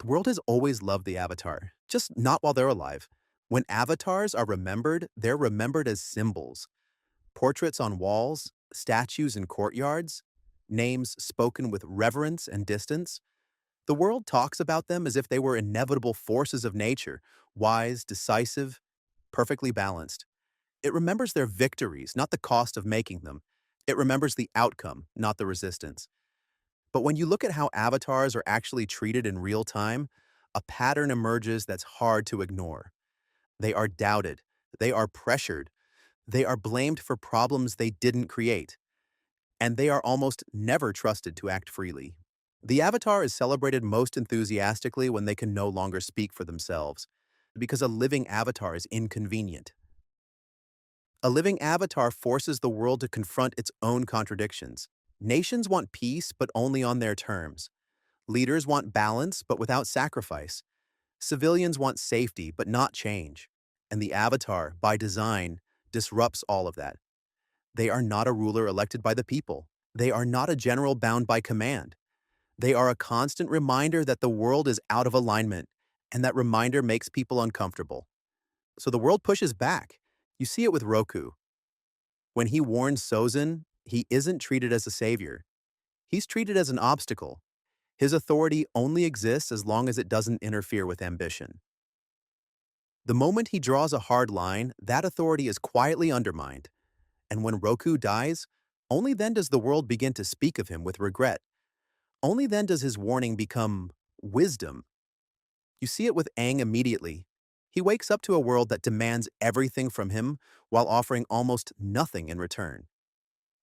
The world has always loved the Avatar, just not while they're alive. When avatars are remembered, they're remembered as symbols. Portraits on walls, statues in courtyards, names spoken with reverence and distance. The world talks about them as if they were inevitable forces of nature, wise, decisive, perfectly balanced. It remembers their victories, not the cost of making them. It remembers the outcome, not the resistance. But when you look at how avatars are actually treated in real time, a pattern emerges that's hard to ignore. They are doubted, they are pressured, they are blamed for problems they didn't create, and they are almost never trusted to act freely. The avatar is celebrated most enthusiastically when they can no longer speak for themselves, because a living avatar is inconvenient. A living avatar forces the world to confront its own contradictions. Nations want peace, but only on their terms. Leaders want balance, but without sacrifice. Civilians want safety, but not change. And the Avatar, by design, disrupts all of that. They are not a ruler elected by the people. They are not a general bound by command. They are a constant reminder that the world is out of alignment, and that reminder makes people uncomfortable. So the world pushes back. You see it with Roku. When he warns Sozin, he isn't treated as a savior. He's treated as an obstacle. His authority only exists as long as it doesn't interfere with ambition. The moment he draws a hard line, that authority is quietly undermined. And when Roku dies, only then does the world begin to speak of him with regret. Only then does his warning become wisdom. You see it with Aang immediately. He wakes up to a world that demands everything from him while offering almost nothing in return.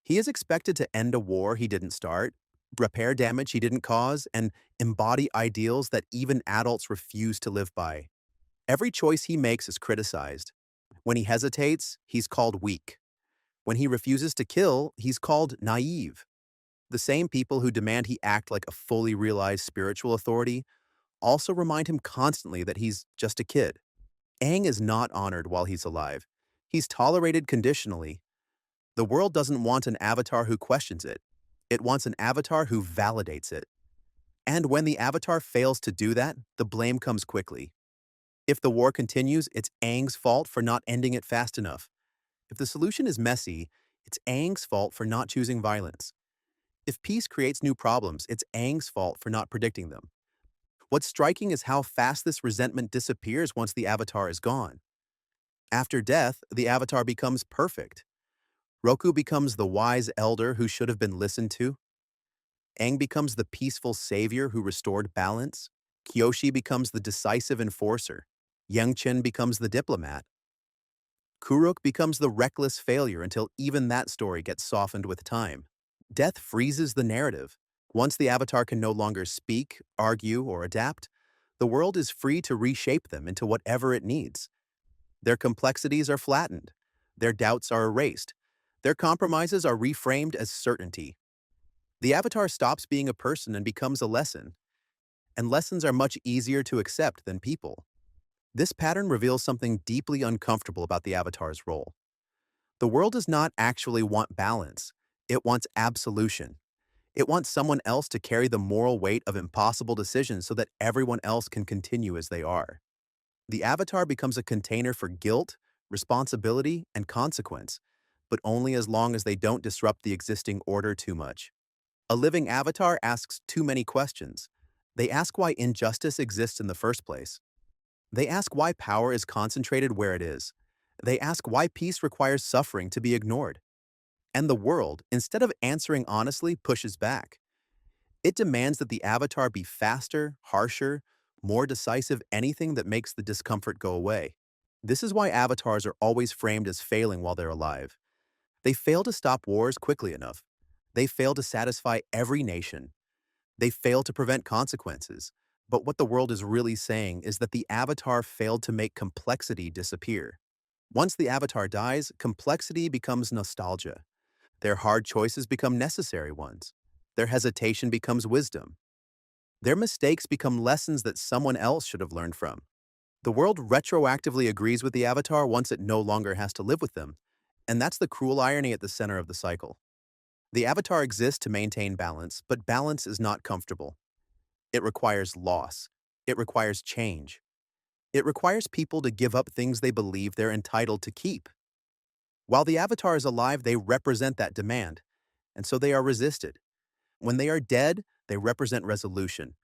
He is expected to end a war he didn't start, repair damage he didn't cause, and embody ideals that even adults refuse to live by. Every choice he makes is criticized. When he hesitates, he's called weak. When he refuses to kill, he's called naive. The same people who demand he act like a fully realized spiritual authority also remind him constantly that he's just a kid. Aang is not honored while he's alive. He's tolerated conditionally. The world doesn't want an avatar who questions it. It wants an avatar who validates it. And when the avatar fails to do that, the blame comes quickly. If the war continues, it's Aang's fault for not ending it fast enough. If the solution is messy, it's Aang's fault for not choosing violence. If peace creates new problems, it's Aang's fault for not predicting them. What's striking is how fast this resentment disappears once the avatar is gone. After death, the avatar becomes perfect. Roku becomes the wise elder who should have been listened to. Aang becomes the peaceful savior who restored balance. Kyoshi becomes the decisive enforcer. Yangchen becomes the diplomat. Kuruk becomes the reckless failure until even that story gets softened with time. Death freezes the narrative. Once the avatar can no longer speak, argue, or adapt, the world is free to reshape them into whatever it needs. Their complexities are flattened. Their doubts are erased. Their compromises are reframed as certainty. The avatar stops being a person and becomes a lesson. And lessons are much easier to accept than people. This pattern reveals something deeply uncomfortable about the avatar's role. The world does not actually want balance. It wants absolution. It wants someone else to carry the moral weight of impossible decisions so that everyone else can continue as they are. The avatar becomes a container for guilt, responsibility, and consequence, but only as long as they don't disrupt the existing order too much. A living avatar asks too many questions. They ask why injustice exists in the first place. They ask why power is concentrated where it is. They ask why peace requires suffering to be ignored. And the world, instead of answering honestly, pushes back. It demands that the avatar be faster, harsher, more decisive, anything that makes the discomfort go away. This is why avatars are always framed as failing while they're alive. They fail to stop wars quickly enough. They fail to satisfy every nation. They fail to prevent consequences. But what the world is really saying is that the avatar failed to make complexity disappear. Once the avatar dies, complexity becomes nostalgia. Their hard choices become necessary ones. Their hesitation becomes wisdom. Their mistakes become lessons that someone else should have learned from. The world retroactively agrees with the avatar once it no longer has to live with them, and that's the cruel irony at the center of the cycle. The avatar exists to maintain balance, but balance is not comfortable. It requires loss. It requires change. It requires people to give up things they believe they're entitled to keep. While the Avatar is alive, they represent that demand, and so they are resisted. When they are dead, they represent resolution,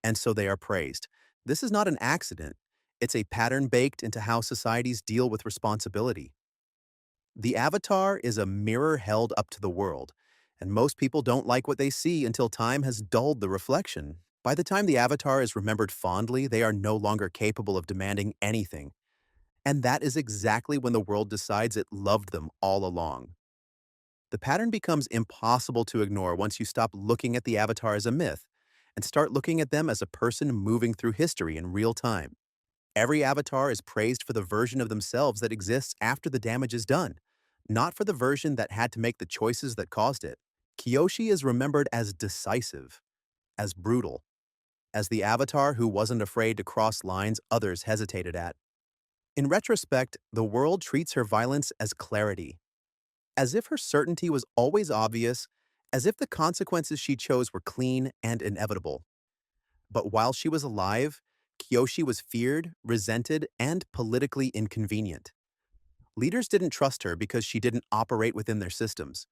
and so they are praised. This is not an accident. It's a pattern baked into how societies deal with responsibility. The Avatar is a mirror held up to the world, and most people don't like what they see until time has dulled the reflection. By the time the Avatar is remembered fondly, they are no longer capable of demanding anything. And that is exactly when the world decides it loved them all along. The pattern becomes impossible to ignore once you stop looking at the Avatar as a myth and start looking at them as a person moving through history in real time. Every Avatar is praised for the version of themselves that exists after the damage is done, not for the version that had to make the choices that caused it. Kyoshi is remembered as decisive, as brutal, as the Avatar who wasn't afraid to cross lines others hesitated at. In retrospect, the world treats her violence as clarity, as if her certainty was always obvious, as if the consequences she chose were clean and inevitable. But while she was alive, Kyoshi was feared, resented, and politically inconvenient. Leaders didn't trust her because she didn't operate within their systems.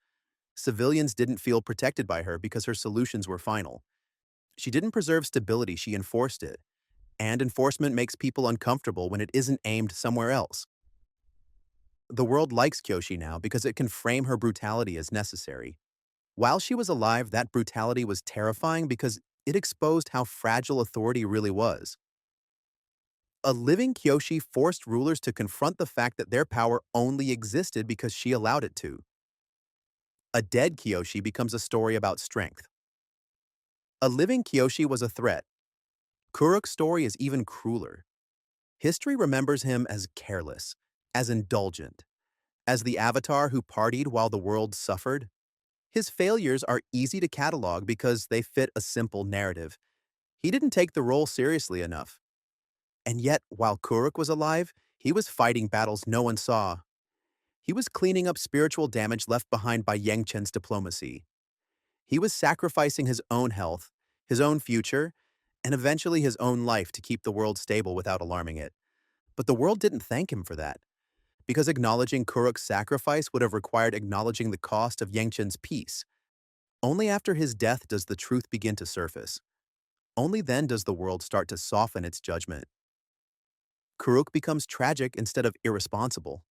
Civilians didn't feel protected by her because her solutions were final. She didn't preserve stability, she enforced it. And enforcement makes people uncomfortable when it isn't aimed somewhere else. The world likes Kyoshi now because it can frame her brutality as necessary. While she was alive, that brutality was terrifying because it exposed how fragile authority really was. A living Kyoshi forced rulers to confront the fact that their power only existed because she allowed it to. A dead Kyoshi becomes a story about strength. A living Kyoshi was a threat. Kuruk's story is even crueler. History remembers him as careless, as indulgent, as the Avatar who partied while the world suffered. His failures are easy to catalog because they fit a simple narrative. He didn't take the role seriously enough. And yet, while Kuruk was alive, he was fighting battles no one saw. He was cleaning up spiritual damage left behind by Yang Chen's diplomacy. He was sacrificing his own health, his own future, and eventually his own life to keep the world stable without alarming it. But the world didn't thank him for that, because acknowledging Kuruk's sacrifice would have required acknowledging the cost of Yang Chen's peace. Only after his death does the truth begin to surface. Only then does the world start to soften its judgment. Kuruk becomes tragic instead of irresponsible.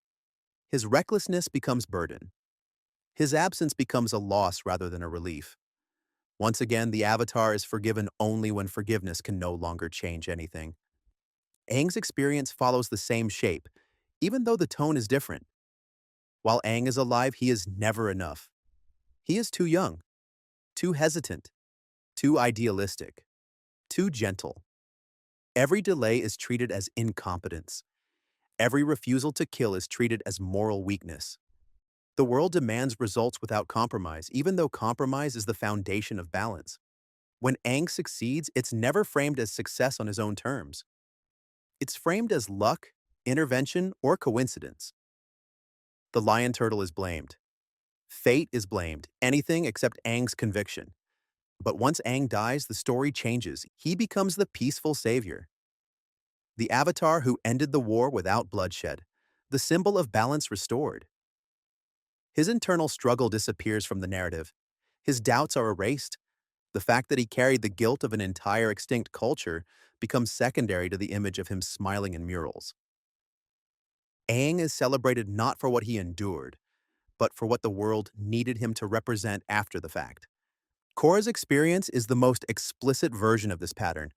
His recklessness becomes burden. His absence becomes a loss rather than a relief. Once again, the Avatar is forgiven only when forgiveness can no longer change anything. Aang's experience follows the same shape, even though the tone is different. While Aang is alive, he is never enough. He is too young, too hesitant, too idealistic, too gentle. Every delay is treated as incompetence. Every refusal to kill is treated as moral weakness. The world demands results without compromise, even though compromise is the foundation of balance. When Aang succeeds, it's never framed as success on his own terms. It's framed as luck, intervention, or coincidence. The lion turtle is blamed. Fate is blamed, anything except Aang's conviction. But once Aang dies, the story changes. He becomes the peaceful savior. The Avatar who ended the war without bloodshed. The symbol of balance restored. His internal struggle disappears from the narrative. His doubts are erased. The fact that he carried the guilt of an entire extinct culture becomes secondary to the image of him smiling in murals. Aang is celebrated not for what he endured, but for what the world needed him to represent after the fact. Korra's experience is the most explicit version of this pattern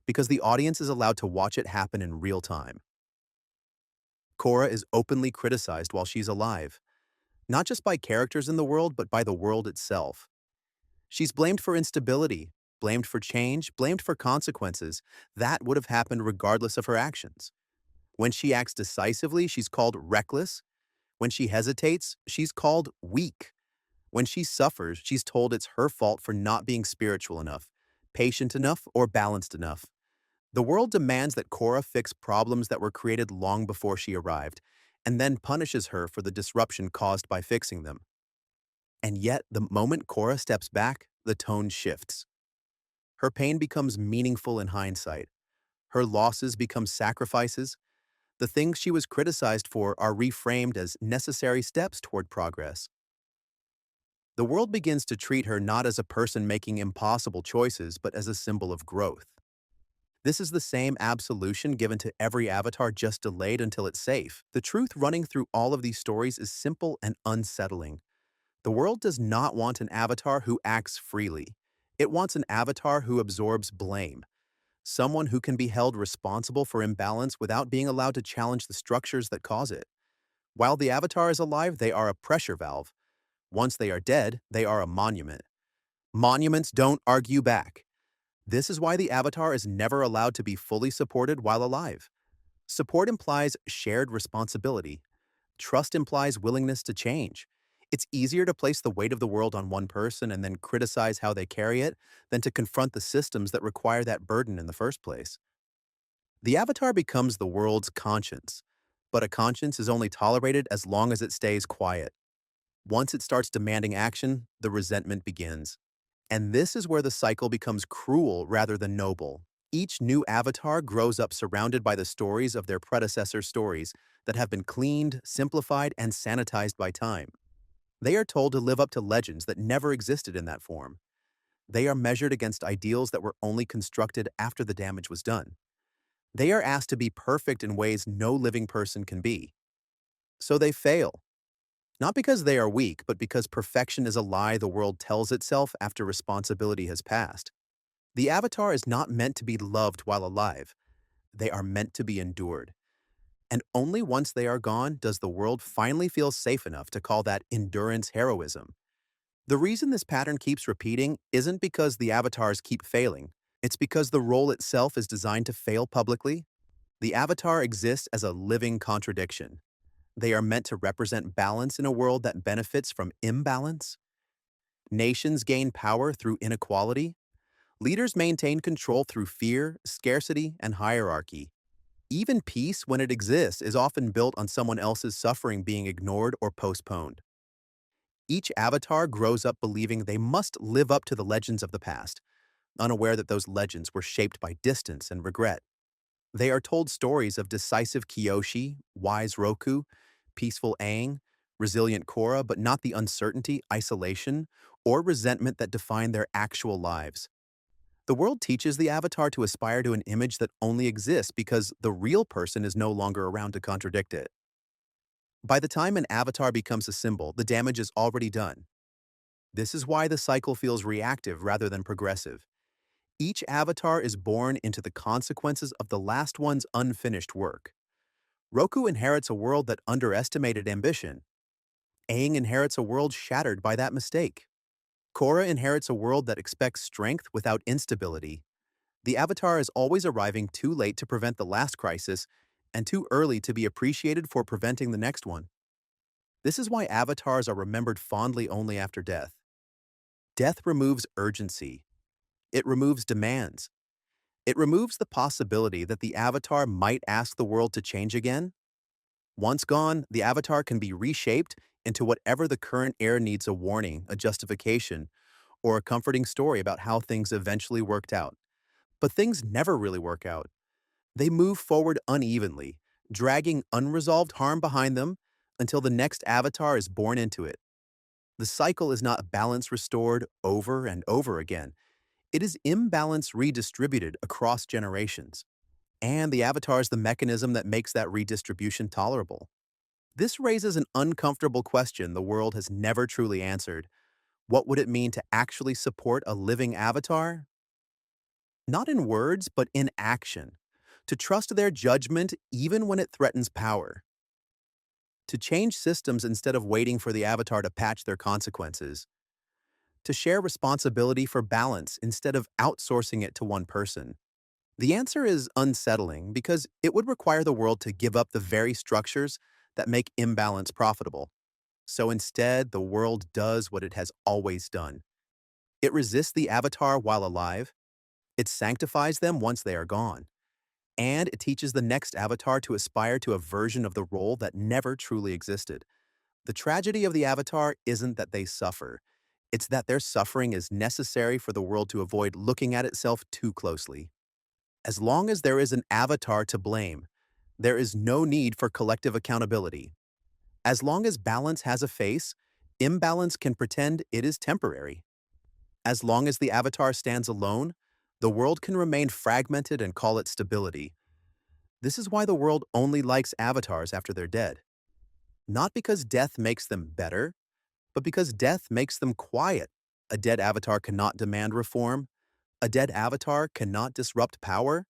because the audience is allowed to watch it happen in real time. Korra is openly criticized while she's alive, not just by characters in the world, but by the world itself. She's blamed for instability, blamed for change, blamed for consequences that would have happened regardless of her actions. When she acts decisively, she's called reckless. When she hesitates, she's called weak. When she suffers, she's told it's her fault for not being spiritual enough, patient enough, or balanced enough. The world demands that Korra fix problems that were created long before she arrived, and then punishes her for the disruption caused by fixing them. And yet, the moment Korra steps back, the tone shifts. Her pain becomes meaningful in hindsight. Her losses become sacrifices. The things she was criticized for are reframed as necessary steps toward progress. The world begins to treat her not as a person making impossible choices, but as a symbol of growth. This is the same absolution given to every avatar, just delayed until it's safe. The truth running through all of these stories is simple and unsettling. The world does not want an avatar who acts freely. It wants an avatar who absorbs blame, someone who can be held responsible for imbalance without being allowed to challenge the structures that cause it. While the avatar is alive, they are a pressure valve. Once they are dead, they are a monument. Monuments don't argue back. This is why the avatar is never allowed to be fully supported while alive. Support implies shared responsibility. Trust implies willingness to change. It's easier to place the weight of the world on one person and then criticize how they carry it than to confront the systems that require that burden in the first place. The avatar becomes the world's conscience, but a conscience is only tolerated as long as it stays quiet. Once it starts demanding action, the resentment begins. And this is where the cycle becomes cruel rather than noble. Each new avatar grows up surrounded by the stories of their predecessor stories that have been cleaned, simplified, and sanitized by time. They are told to live up to legends that never existed in that form. They are measured against ideals that were only constructed after the damage was done. They are asked to be perfect in ways no living person can be. So they fail. Not because they are weak, but because perfection is a lie the world tells itself after responsibility has passed. The avatar is not meant to be loved while alive. They are meant to be endured. And only once they are gone does the world finally feel safe enough to call that endurance heroism. The reason this pattern keeps repeating isn't because the avatars keep failing. It's because the role itself is designed to fail publicly. The avatar exists as a living contradiction. They are meant to represent balance in a world that benefits from imbalance. Nations gain power through inequality. Leaders maintain control through fear, scarcity, and hierarchy. Even peace, when it exists, is often built on someone else's suffering being ignored or postponed. Each avatar grows up believing they must live up to the legends of the past, unaware that those legends were shaped by distance and regret. They are told stories of decisive Kyoshi, wise Roku, peaceful Aang, resilient Korra, but not the uncertainty, isolation, or resentment that define their actual lives. The world teaches the avatar to aspire to an image that only exists because the real person is no longer around to contradict it. By the time an avatar becomes a symbol, the damage is already done. This is why the cycle feels reactive rather than progressive. Each avatar is born into the consequences of the last one's unfinished work. Roku inherits a world that underestimated ambition. Aang inherits a world shattered by that mistake. Korra inherits a world that expects strength without instability. The avatar is always arriving too late to prevent the last crisis and too early to be appreciated for preventing the next one. This is why avatars are remembered fondly only after death. Death removes urgency. It removes demands. It removes the possibility that the avatar might ask the world to change again. Once gone, the avatar can be reshaped into whatever the current era needs: a warning, a justification, or a comforting story about how things eventually worked out. But things never really work out. They move forward unevenly, dragging unresolved harm behind them until the next avatar is born into it. The cycle is not balance restored over and over again. It is imbalance redistributed across generations. And the avatar is the mechanism that makes that redistribution tolerable. This raises an uncomfortable question the world has never truly answered. What would it mean to actually support a living avatar? Not in words, but in action. To trust their judgment even when it threatens power. To change systems instead of waiting for the avatar to patch their consequences. To share responsibility for balance instead of outsourcing it to one person. The answer is unsettling because it would require the world to give up the very structures that make imbalance profitable. So instead, the world does what it has always done. It resists the avatar while alive, it sanctifies them once they are gone, and it teaches the next avatar to aspire to a version of the role that never truly existed. The tragedy of the avatar isn't that they suffer, it's that their suffering is necessary for the world to avoid looking at itself too closely. As long as there is an avatar to blame, there is no need for collective accountability. As long as balance has a face, imbalance can pretend it is temporary. As long as the avatar stands alone, the world can remain fragmented and call it stability. This is why the world only likes avatars after they're dead. Not because death makes them better, but because death makes them quiet. A dead avatar cannot demand reform. A dead avatar cannot disrupt power.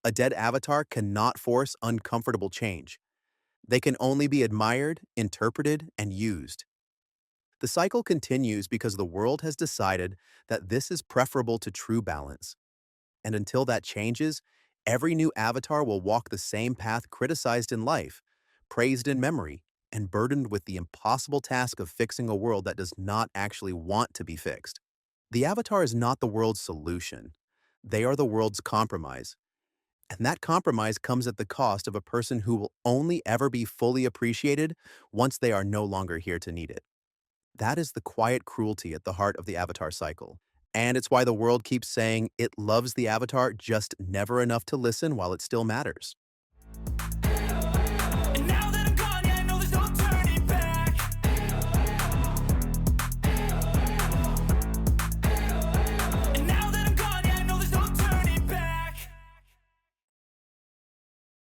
A dead avatar cannot force uncomfortable change. They can only be admired, interpreted, and used. The cycle continues because the world has decided that this is preferable to true balance. And until that changes, every new avatar will walk the same path criticized in life, praised in memory, and burdened with the impossible task of fixing a world that does not actually want to be fixed. The avatar is not the world's solution. They are the world's compromise. And that compromise comes at the cost of a person who will only ever be fully appreciated once they are no longer here to need it. That is the quiet cruelty at the heart of the avatar cycle. And it's why the world keeps saying it loves the avatar just never enough to listen while it still matters.